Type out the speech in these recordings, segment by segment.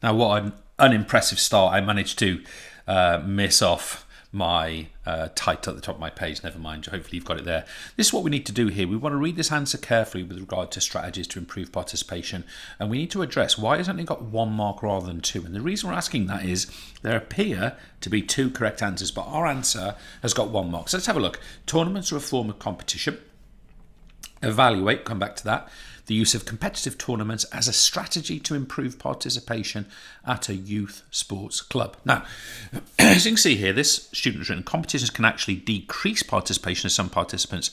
Now, what an unimpressive start. I managed to miss off my title at the top of my page. Never mind, hopefully you've got it there. This is what we need to do here. We want to read this answer carefully with regard to strategies to improve participation, and we need to address why it's only got 1 mark rather than 2. And the reason we're asking that is there appear to be 2 correct answers, but our answer has got 1 mark. So let's have a look. Tournaments are a form of competition. Evaluate, come back to that. The use of competitive tournaments as a strategy to improve participation at a youth sports club. Now, as you can see here, this student has written, competitions can actually decrease participation as some participants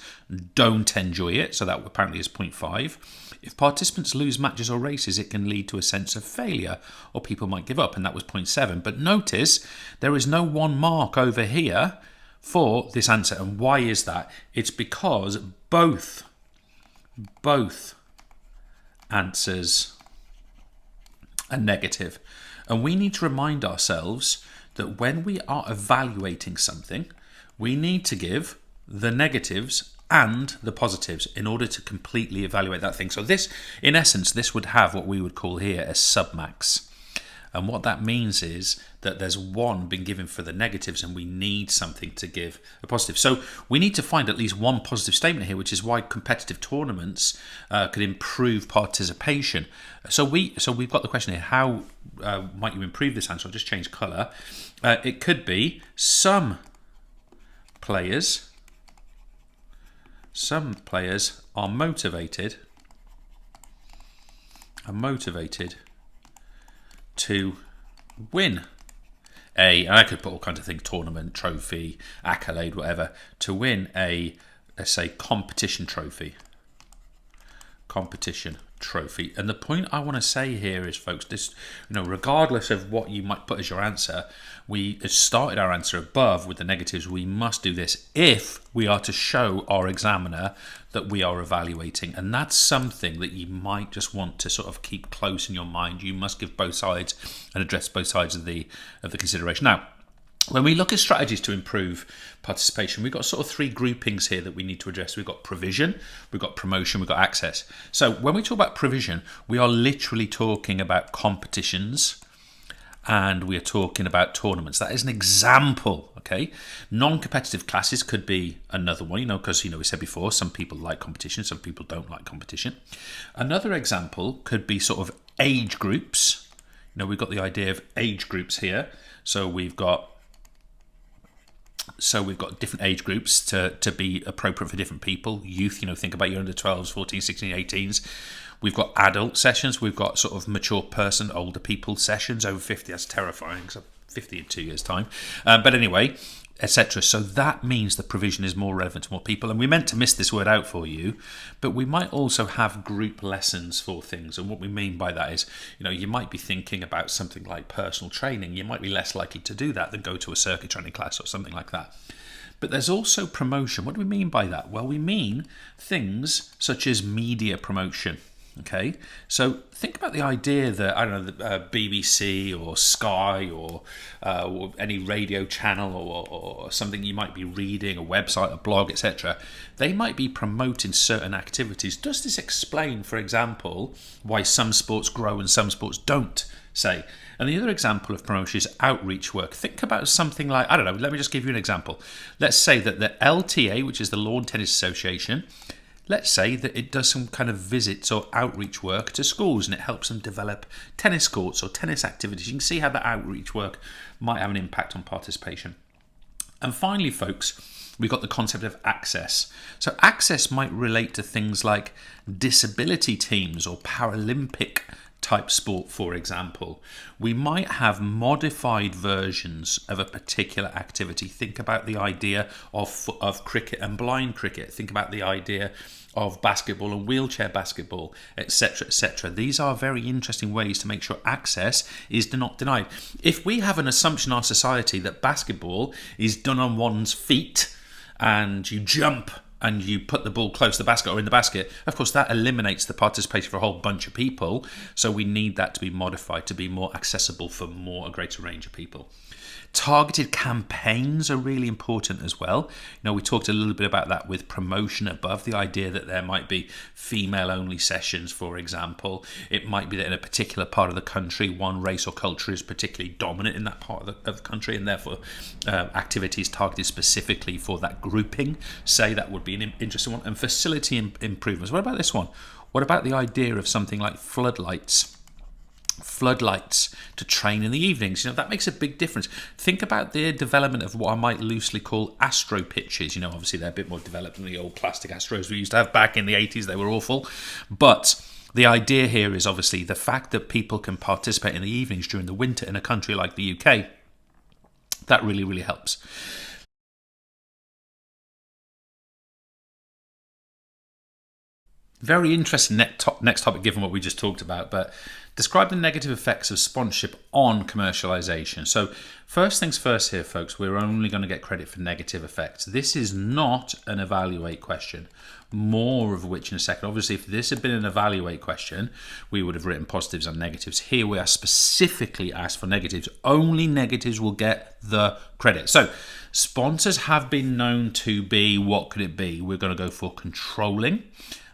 don't enjoy it. So that apparently is 0.5. If participants lose matches or races, it can lead to a sense of failure or people might give up, and that was 0.7. But notice there is no 1 mark over here for this answer. And why is that? It's because both answers are negative. And we need to remind ourselves that when we are evaluating something, we need to give the negatives and the positives in order to completely evaluate that thing. So this, in essence, this would have what we would call here a submax. And what that means is that there's 1 being given for the negatives and we need something to give a positive. So we need to find at least 1 positive statement here, which is why competitive tournaments could improve participation. So we've got the question here, how might you improve this answer? I'll just change colour. It could be some players are motivated to win and I could put all kinds of things, tournament, trophy, accolade, whatever, to win let's say, competition trophy. And the point I want to say here is, folks, this, regardless of what you might put as your answer, we started our answer above with the negatives. We must do this if we are to show our examiner that we are evaluating, and that's something that you might just want to sort of keep close in your mind. You must give both sides and address both sides of the consideration. Now, when we look at strategies to improve participation, we've got sort of 3 groupings here that we need to address. We've got provision, we've got promotion, we've got access. So when we talk about provision, we are literally talking about competitions and we are talking about tournaments. That is an example, okay? Non-competitive classes could be another one, because, we said before, some people like competition, some people don't like competition. Another example could be sort of age groups. We've got the idea of age groups here. So we've got different age groups to be appropriate for different people. Youth, think about your under 12s, 14, 16, 18s. We've got adult sessions. We've got sort of mature person, older people sessions. Over 50, that's terrifying because I'm 50 in 2 years' time. But anyway, etc. So that means the provision is more relevant to more people. And we meant to miss this word out for you, but we might also have group lessons for things. And what we mean by that is, you might be thinking about something like personal training. You might be less likely to do that than go to a circuit training class or something like that. But there's also promotion. What do we mean by that? Well, we mean things such as media promotion. Okay, so think about the idea that, the BBC or Sky or any radio channel or something you might be reading, a website, a blog, etc. They might be promoting certain activities. Does this explain, for example, why some sports grow and some sports don't, say? And the other example of promotion is outreach work. Think about something like, let me just give you an example. Let's say that the LTA, which is the Lawn Tennis Association, let's say that it does some kind of visits or outreach work to schools and it helps them develop tennis courts or tennis activities. You can see how that outreach work might have an impact on participation. And finally, folks, we've got the concept of access. So access might relate to things like disability teams or Paralympic type sport, for example. We might have modified versions of a particular activity. Think about the idea of cricket and blind cricket. Think about the idea of basketball and wheelchair basketball, etc., etc. These are very interesting ways to make sure access is not denied. If we have an assumption in our society that basketball is done on one's feet and you jump and you put the ball close to the basket or in the basket, of course that eliminates the participation for a whole bunch of people. So we need that to be modified to be more accessible for a greater range of people. Targeted campaigns are really important as well. We talked a little bit about that with promotion above, the idea that there might be female-only sessions, for example. It might be that in a particular part of the country, one race or culture is particularly dominant in that part of the country, and therefore activities targeted specifically for that grouping, say, that would be an interesting one. And facility improvements. What about this one? What about the idea of something like floodlights to train in the evenings? That makes a big difference. Think about the development of what I might loosely call astro pitches. Obviously they're a bit more developed than the old plastic astros we used to have back in the 80s. They were awful. But the idea here is obviously the fact that people can participate in the evenings during the winter in a country like the UK. That really, really helps. Very interesting next topic given what we just talked about, but describe the negative effects of sponsorship on commercialization. So first things first here, folks, we're only going to get credit for negative effects. This is not an evaluate question, more of which in a second. Obviously, if this had been an evaluate question, we would have written positives and negatives. Here we are specifically asked for negatives. Only negatives will get the credit. So sponsors have been known to be, what could it be? We're going to go for controlling.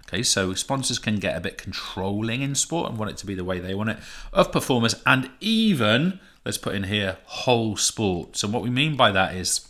Okay, so sponsors can get a bit controlling in sport and want it to be the way they want it, of performers, and even, let's put in here, whole sports. And what we mean by that is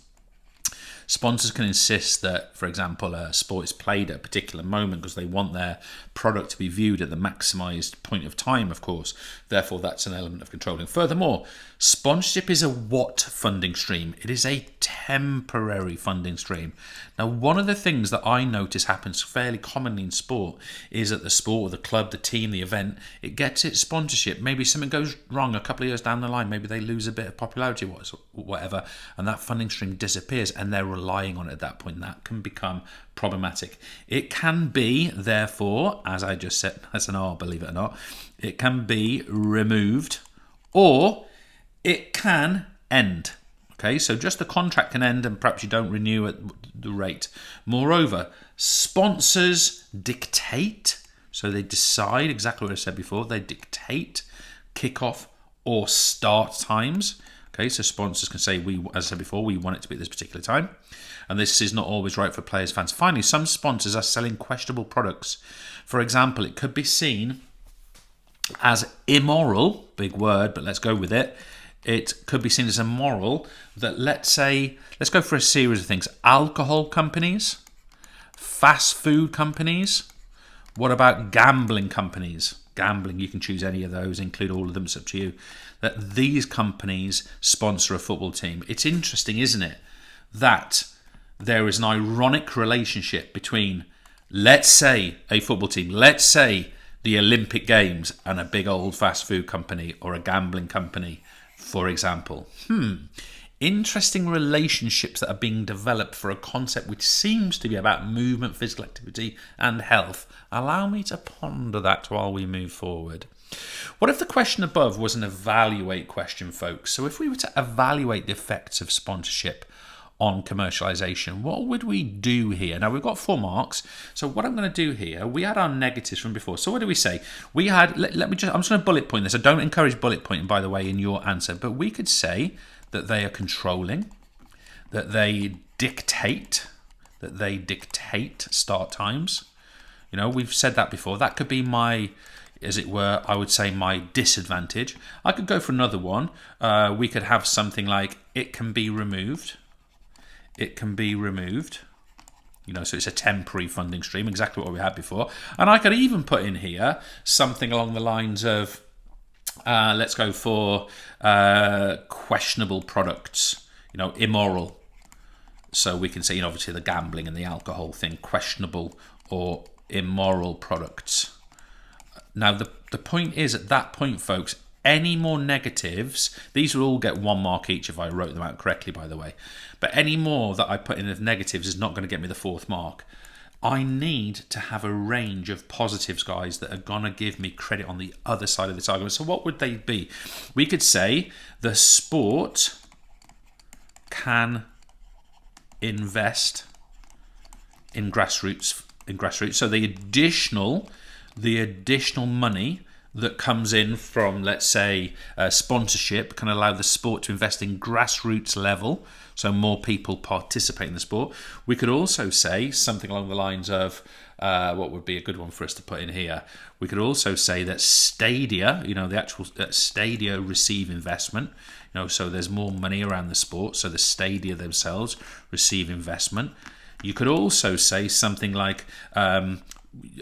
sponsors can insist that, for example, a sport is played at a particular moment because they want their product to be viewed at the maximised point of time, of course. Therefore, that's an element of controlling. Furthermore, sponsorship is a what funding stream? It is a temporary funding stream. Now, one of the things that I notice happens fairly commonly in sport is that the sport, or the club, the team, the event, it gets its sponsorship. Maybe something goes wrong a couple of years down the line. Maybe they lose a bit of popularity, whatever, and that funding stream disappears and they're relying on it at that point. That can become problematic. It can be, therefore, as I just said, that's an R, believe it or not, it can be removed or it can end. Okay, so just the contract can end and perhaps you don't renew at the rate. Moreover, sponsors dictate, so they decide exactly what I said before, they dictate kickoff or start times. Okay, so sponsors can say, as I said before, we want it to be at this particular time. And this is not always right for players, fans. Finally, some sponsors are selling questionable products. For example, it could be seen as immoral, big word, but let's go with it. It could be seen as immoral that, let's go for a series of things. Alcohol companies, fast food companies. What about gambling companies? Gambling, you can choose any of those, include all of them, it's up to you. That these companies sponsor a football team. It's interesting, isn't it, that there is an ironic relationship between, let's say, a football team, let's say the Olympic Games, and a big old fast food company or a gambling company, for example. Interesting relationships that are being developed for a concept which seems to be about movement, physical activity, and health. Allow me to ponder that while we move forward. What if the question above was an evaluate question, folks? So if we were to evaluate the effects of sponsorship on commercialization, what would we do here? Now, we've got 4 marks. So what I'm going to do here, we had our negatives from before. So what do we say? We had, I'm just going to bullet point this. I don't encourage bullet pointing, by the way, in your answer. But we could say that they are controlling, that they dictate start times. We've said that before. That could be my, as it were, I would say my disadvantage. I could go for another one. We could have something like, it can be removed. It can be removed. So it's a temporary funding stream, exactly what we had before. And I could even put in here something along the lines of, let's go for questionable products, immoral. So we can say, obviously the gambling and the alcohol thing, questionable or immoral products. Now, the point is, at that point, folks, any more negatives, these will all get 1 mark each if I wrote them out correctly, by the way. But any more that I put in as negatives is not going to get me the 4th mark. I need to have a range of positives, guys, that are going to give me credit on the other side of this argument. So what would they be? We could say the sport can invest in grassroots. So the additional money that comes in from, let's say, sponsorship can allow the sport to invest in grassroots level, so more people participate in the sport. We could also say something along the lines of, what would be a good one for us to put in here? We could also say that stadia, the actual stadia receive investment, so there's more money around the sport, so the stadia themselves receive investment. You could also say something like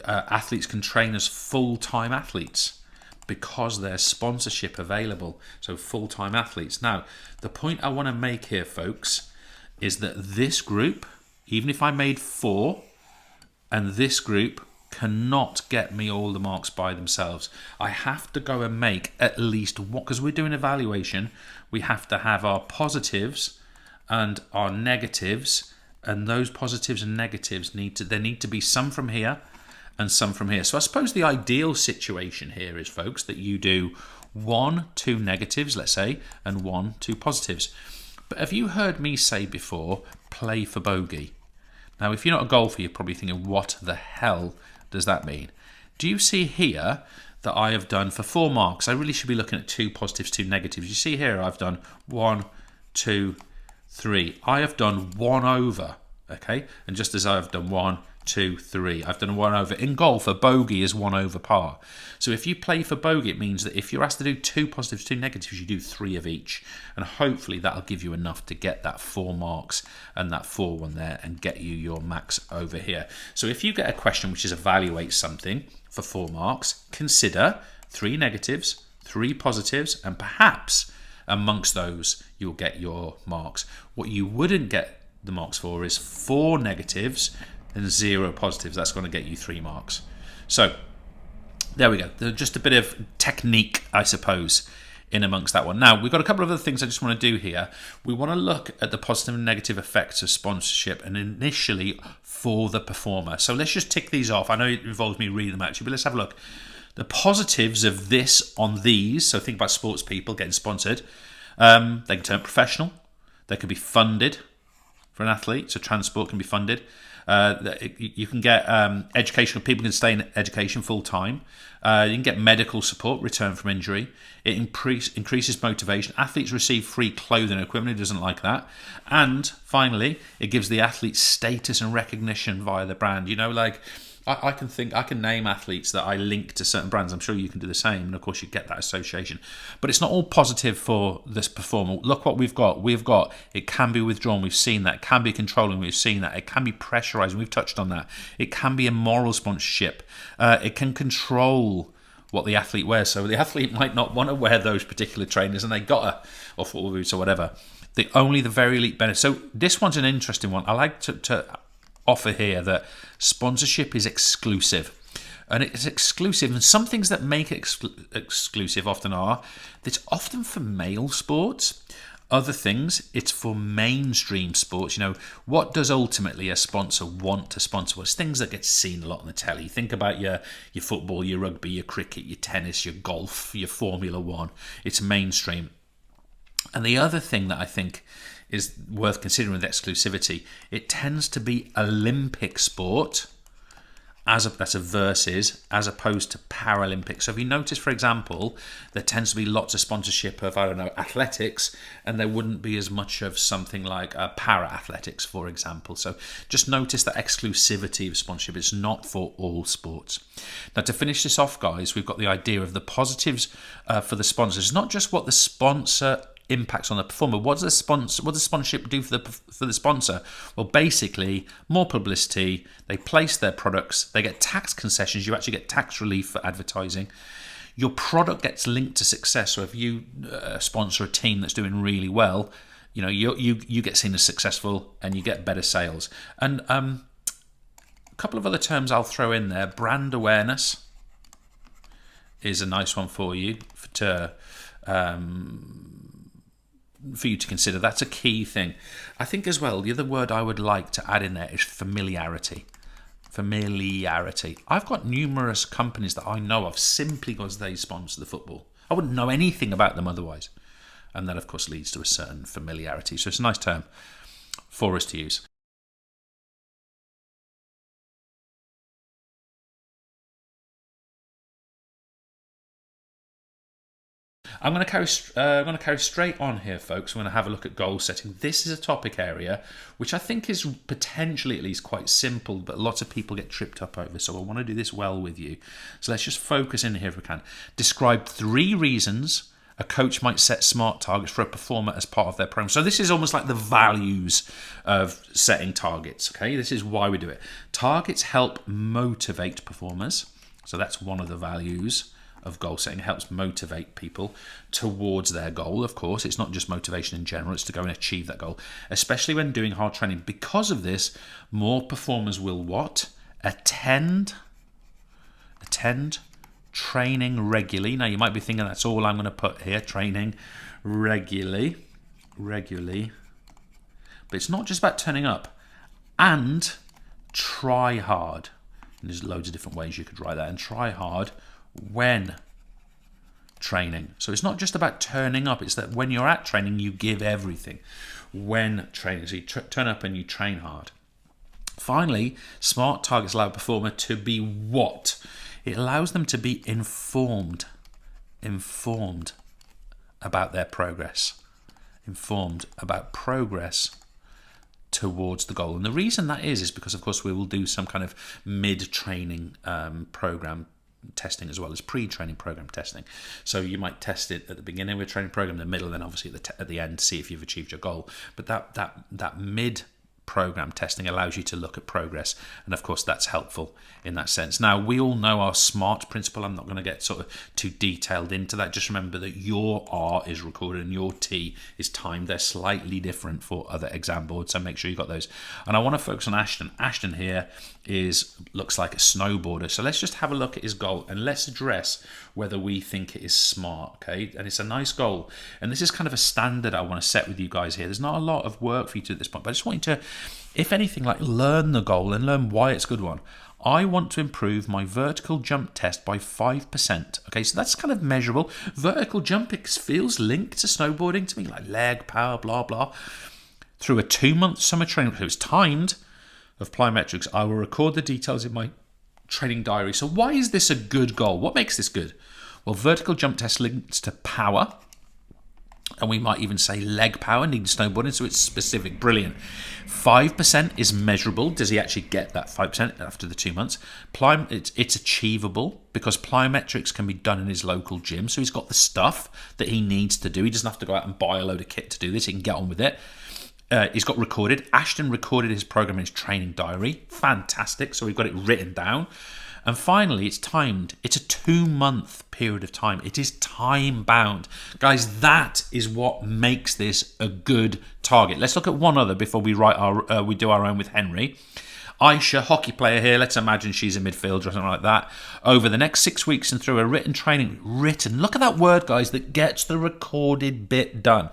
athletes can train as full-time athletes because there's sponsorship available, so full-time athletes. Now, the point I want to make here, folks, is that this group, even if I made 4, and this group cannot get me all the marks by themselves. I have to go and make at least one, because we're doing evaluation, we have to have our positives and our negatives, and those positives and negatives there need to be some from here and some from here. So I suppose the ideal situation here is, folks, that you do 1, 2 negatives, let's say, and 1, 2 positives. But have you heard me say before, play for bogey? Now, if you're not a golfer, you're probably thinking, what the hell does that mean? Do you see here that I have done for 4 marks? I really should be looking at 2 positives, 2 negatives. You see here I've done 1, 2, 3. I have done 1 over, okay? And just as I've done 1, 2, 3, I've done 1 over. In golf, a bogey is 1 over par. So if you play for bogey, it means that if you're asked to do 2 positives, 2 negatives, you do 3 of each. And hopefully that'll give you enough to get that 4 marks and that 4 one there and get you your max over here. So if you get a question which is evaluate something for 4 marks, consider 3 negatives, 3 positives, and perhaps amongst those you'll get your marks. What you wouldn't get the marks for is 4 negatives and 0 positives. That's going to get you 3 marks. So there we go. Just a bit of technique, I suppose, in amongst that one. Now, we've got a couple of other things I just want to do here. We want to look at the positive and negative effects of sponsorship, and initially for the performer. So let's just tick these off. I know it involves me reading them actually, but let's have a look. The positives of this on these, so think about sports people getting sponsored. They can turn professional. They can be funded for an athlete, so transport can be funded. You can get educational, people can stay in education full time. You can get medical support, return from injury. It increases motivation. Athletes receive free clothing and equipment. Who doesn't like that? And finally, it gives the athletes status and recognition via the brand. I can name athletes that I link to certain brands. I'm sure you can do the same, and of course you get that association. But it's not all positive for this performer. Look what we've got. It can be withdrawn. We've seen that. It can be controlling. We've seen that. It can be pressurizing. We've touched on that. It can be immoral sponsorship. It can control what the athlete wears. So the athlete might not want to wear those particular trainers, and they gotta, or football boots or whatever. The very elite benefit. So this one's an interesting one. I like to offer here that sponsorship is exclusive, and it's exclusive, and some things that make it exclusive often are it's often for male sports. Other things, it's for mainstream sports. What does ultimately a sponsor want to sponsor? Well, it's things that get seen a lot on the telly. Think about your football, your rugby, your cricket, your tennis, your golf, your Formula One. It's mainstream. And the other thing that I think is worth considering with exclusivity, it tends to be Olympic sport as opposed to Paralympics. So if you notice, for example, there tends to be lots of sponsorship of, athletics, and there wouldn't be as much of something like para-athletics, for example. So just notice that exclusivity of sponsorship is not for all sports. Now, to finish this off, guys, we've got the idea of the positives for the sponsors. It's not just what the sponsor impacts on the performer. What does sponsorship do for the sponsor? Well, basically, more publicity. They place their products. They get tax concessions. You actually get tax relief for advertising. Your product gets linked to success. So if you sponsor a team that's doing really well, you get seen as successful, and you get better sales. And a couple of other terms I'll throw in there. Brand awareness is a nice one for you to consider. That's a key thing. I think as well, the other word I would like to add in there is familiarity. I've got numerous companies that I know of simply because they sponsor the football. I wouldn't know anything about them otherwise. And that, of course, leads to a certain familiarity. So it's a nice term for us to use. I'm going to carry straight on here, folks. I'm going to have a look at goal setting. This is a topic area which I think is potentially at least quite simple, but lots of people get tripped up over. So I want to do this well with you. So let's just focus in here if we can. Describe 3 reasons a coach might set SMART targets for a performer as part of their program. So this is almost like the values of setting targets. Okay, this is why we do it. Targets help motivate performers. So that's one of the values of goal setting. It helps motivate people towards their goal. Of course, it's not just motivation in general, it's to go and achieve that goal, especially when doing hard training. Because of this, more performers will what? Attend training regularly. Now you might be thinking that's all I'm going to put here, training regularly. But it's not just about turning up, and try hard. And there's loads of different ways you could write that. And try hard when training. So it's not just about turning up, it's that when you're at training, you give everything. When training, so you turn up and you train hard. Finally, SMART targets allow a performer to be what? It allows them to be informed about their progress. Informed about progress towards the goal. And the reason that is because, of course, we will do some kind of mid-training program testing as well as pre-training program testing. So you might test it at the beginning of a training program, the middle, and then obviously at the end to see if you've achieved your goal. But that mid program testing allows you to look at progress, and of course that's helpful in that sense. Now we all know our SMART principle. I'm not going to get sort of too detailed into that. Just remember that your R is recorded and your T is timed. They're slightly different for other exam boards, so make sure you got those. And I want to focus on Ashton. Ashton here looks like a snowboarder, so let's just have a look at his goal and let's address whether we think it is smart. Okay, and it's a nice goal, and this is kind of a standard I want to set with you guys here. There's not a lot of work for you to do at this point, but I just want you to, if anything, like learn the goal and learn why it's a good one. I want to improve my vertical jump test by 5%. Okay, so that's kind of measurable. Vertical jump feels linked to snowboarding to me, like leg power, blah blah. Through a 2-month summer training, it was timed, of plyometrics, I will record the details in my training diary. So why is this a good goal? What makes this good? Well, vertical jump test links to power, and we might even say leg power, needing snowboarding, so it's specific. Brilliant. 5% is measurable. Does he actually get that 5% after the 2 months? It's achievable because plyometrics can be done in his local gym, so he's got the stuff that he needs to do. He doesn't have to go out and buy a load of kit to do this. He can get on with it. He's got recorded. Ashton recorded his program in his training diary. Fantastic. So we've got it written down. And finally, it's timed. It's a 2-month period of time. It is time bound. Guys, that is what makes this a good target. Let's look at one other before we do our own with Henry. Aisha, hockey player here. Let's imagine she's a midfielder or something like that. Over the next 6 weeks and through a written training. Look at that word, guys, that gets the recorded bit done.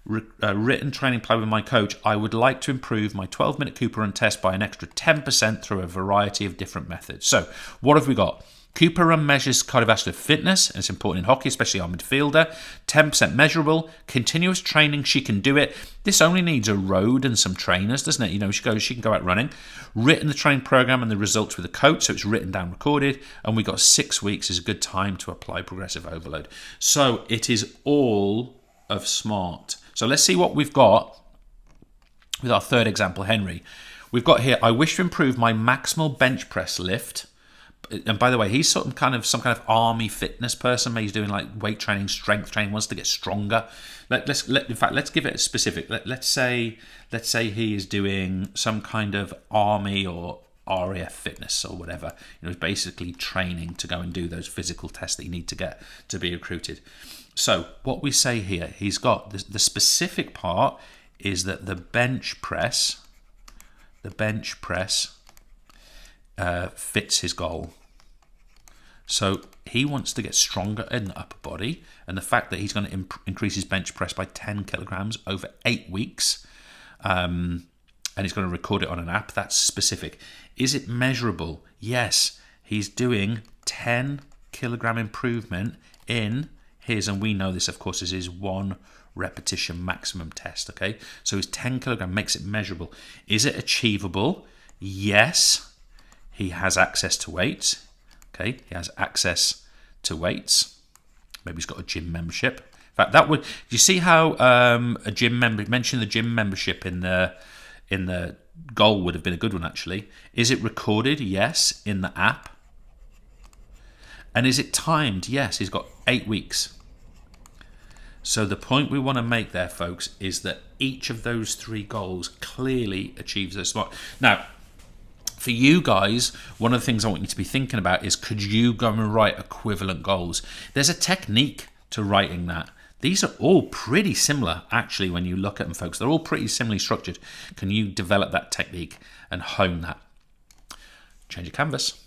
Written training plan with my coach, I would like to improve my 12-minute Cooper run test by an extra 10% through a variety of different methods. So what have we got? Cooper run measures cardiovascular fitness, and it's important in hockey, especially our midfielder. 10% measurable. Continuous training, she can do it. This only needs a road and some trainers, doesn't it? You know, she can go out running. Written the training program and the results with the coach, so it's written down, recorded, and we got 6 weeks is a good time to apply progressive overload. So it is all of SMART. So let's see what we've got with our third example, Henry. We've got here, I wish to improve my maximal bench press lift. And by the way, he's some kind of army fitness person. Maybe he's doing like weight training, strength training, wants to get stronger. Let's give it a specific. Let's say he is doing some kind of army or RAF fitness or whatever. You know, basically training to go and do those physical tests that you need to get to be recruited. So what we say here, he's got the specific part is that the bench press fits his goal. So he wants to get stronger in the upper body, and the fact that he's going to increase his bench press by 10 kilograms over 8 weeks, and he's going to record it on an app, that's specific. Is it measurable? Yes, he's doing 10 kilogram improvement in his, and we know this, of course, is his 1 repetition maximum test, okay? So his 10 kilogram makes it measurable. Is it achievable? Yes. He has access to weights, okay? He has access to weights. Maybe he's got a gym membership. In fact, that would, you see how a gym member, mention the gym membership in the goal would have been a good one actually. Is it recorded? Yes, in the app. And is it timed? Yes, he's got 8 weeks. So the point we want to make there, folks, is that each of those 3 goals clearly achieves those smart. Now, for you guys, one of the things I want you to be thinking about is, could you go and write equivalent goals? There's a technique to writing that. These are all pretty similar, actually, when you look at them, folks. They're all pretty similarly structured. Can you develop that technique and hone that? Change your canvas.